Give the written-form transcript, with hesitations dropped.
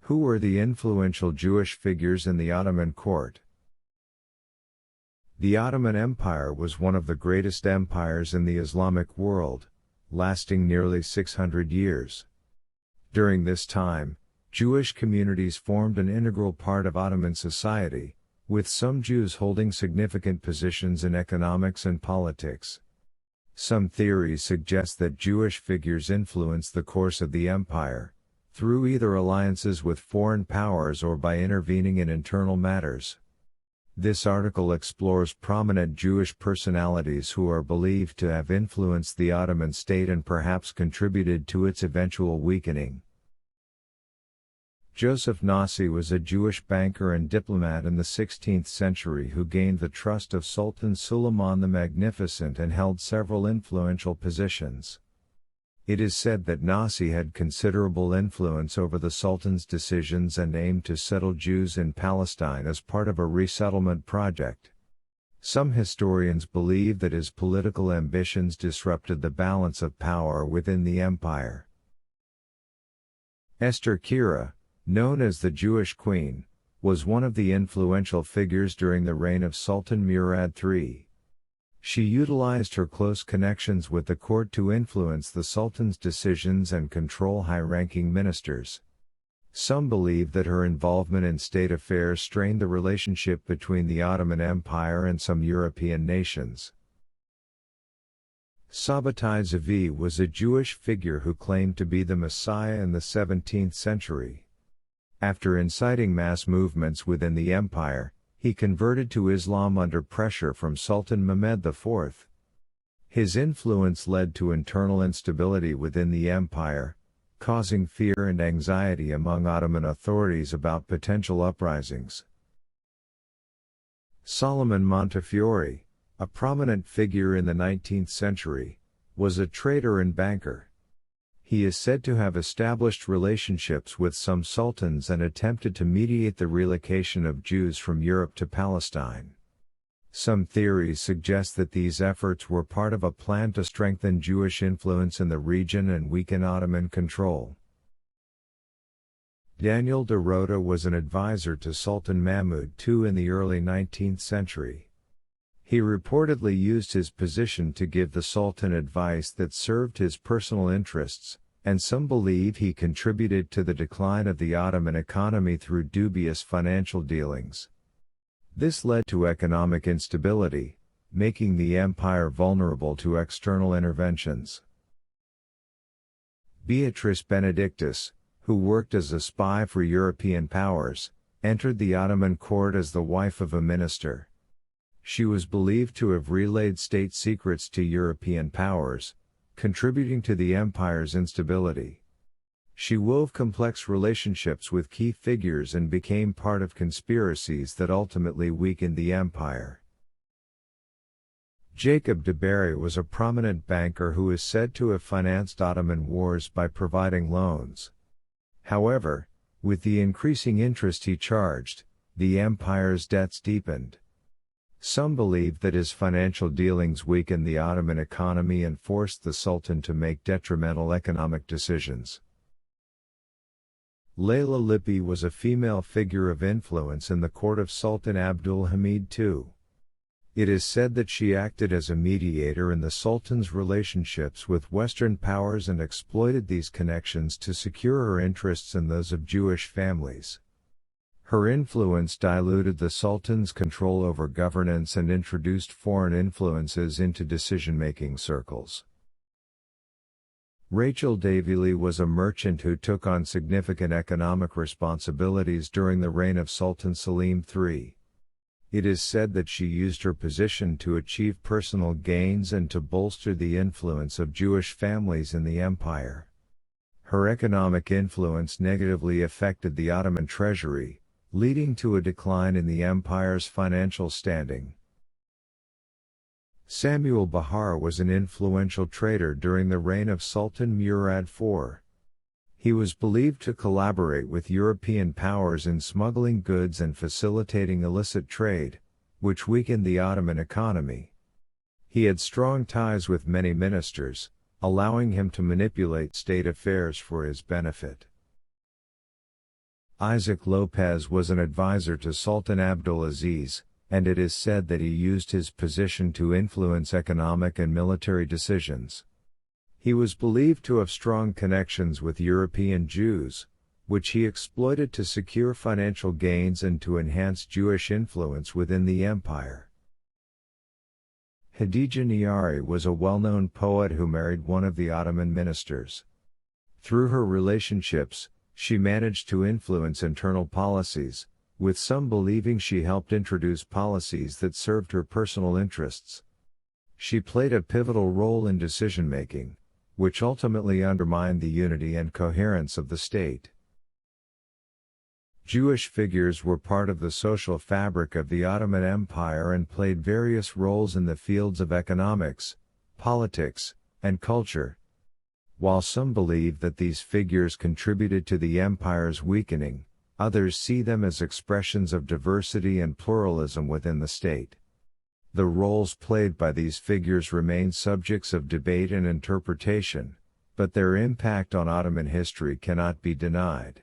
Who were the influential Jewish figures in the Ottoman court? The Ottoman Empire was one of the greatest empires in the Islamic world, lasting nearly 600 years. During this time, Jewish communities formed an integral part of Ottoman society, with some Jews holding significant positions in economics and politics. Some theories suggest that Jewish figures influenced the course of the empire, through either alliances with foreign powers or by intervening in internal matters. This article explores prominent Jewish personalities who are believed to have influenced the Ottoman state and perhaps contributed to its eventual weakening. Joseph Nasi was a Jewish banker and diplomat in the 16th century who gained the trust of Sultan Suleiman the Magnificent and held several influential positions. It is said that Nasi had considerable influence over the Sultan's decisions and aimed to settle Jews in Palestine as part of a resettlement project. Some historians believe that his political ambitions disrupted the balance of power within the empire. Esther Kira, known as the Jewish Queen, was one of the influential figures during the reign of Sultan Murad III. She utilized her close connections with the court to influence the Sultan's decisions and control high-ranking ministers. Some believe that her involvement in state affairs strained the relationship between the Ottoman Empire and some European nations. Sabatzi was a Jewish figure who claimed to be the Messiah in the 17th century. After inciting mass movements within the empire, he converted to Islam under pressure from Sultan Mehmed IV. His influence led to internal instability within the empire, causing fear and anxiety among Ottoman authorities about potential uprisings. Solomon Montefiore, a prominent figure in the 19th century, was a trader and banker. He is said to have established relationships with some sultans and attempted to mediate the relocation of Jews from Europe to Palestine. Some theories suggest that these efforts were part of a plan to strengthen Jewish influence in the region and weaken Ottoman control. Daniel de Rota was an advisor to Sultan Mahmud II in the early 19th century. He reportedly used his position to give the Sultan advice that served his personal interests, and some believe he contributed to the decline of the Ottoman economy through dubious financial dealings. This led to economic instability, making the empire vulnerable to external interventions. Beatrice Benedictus, who worked as a spy for European powers, entered the Ottoman court as the wife of a minister. She was believed to have relayed state secrets to European powers, contributing to the empire's instability. She wove complex relationships with key figures and became part of conspiracies that ultimately weakened the empire. Jacob DeBerry was a prominent banker who is said to have financed Ottoman wars by providing loans. However, with the increasing interest he charged, the empire's debts deepened. Some believe that his financial dealings weakened the Ottoman economy and forced the Sultan to make detrimental economic decisions. Leila Lippy was a female figure of influence in the court of Sultan Abdul Hamid II. It is said that she acted as a mediator in the Sultan's relationships with Western powers and exploited these connections to secure her interests and those of Jewish families. Her influence diluted the Sultan's control over governance and introduced foreign influences into decision-making circles. Rachel Davily was a merchant who took on significant economic responsibilities during the reign of Sultan Selim III. It is said that she used her position to achieve personal gains and to bolster the influence of Jewish families in the empire. Her economic influence negatively affected the Ottoman treasury, leading to a decline in the empire's financial standing. Samuel Bahar was an influential trader during the reign of Sultan Murad IV. He was believed to collaborate with European powers in smuggling goods and facilitating illicit trade, which weakened the Ottoman economy. He had strong ties with many ministers, allowing him to manipulate state affairs for his benefit. Isaac Lopez was an advisor to Sultan Abdulaziz, and it is said that he used his position to influence economic and military decisions. He was believed to have strong connections with European Jews, which he exploited to secure financial gains and to enhance Jewish influence within the empire. Hadija Niari was a well-known poet who married one of the Ottoman ministers. Through her relationships, she managed to influence internal policies, with some believing she helped introduce policies that served her personal interests. She played a pivotal role in decision-making, which ultimately undermined the unity and coherence of the state. Jewish figures were part of the social fabric of the Ottoman Empire and played various roles in the fields of economics, politics, and culture. While some believe that these figures contributed to the empire's weakening, others see them as expressions of diversity and pluralism within the state. The roles played by these figures remain subjects of debate and interpretation, but their impact on Ottoman history cannot be denied.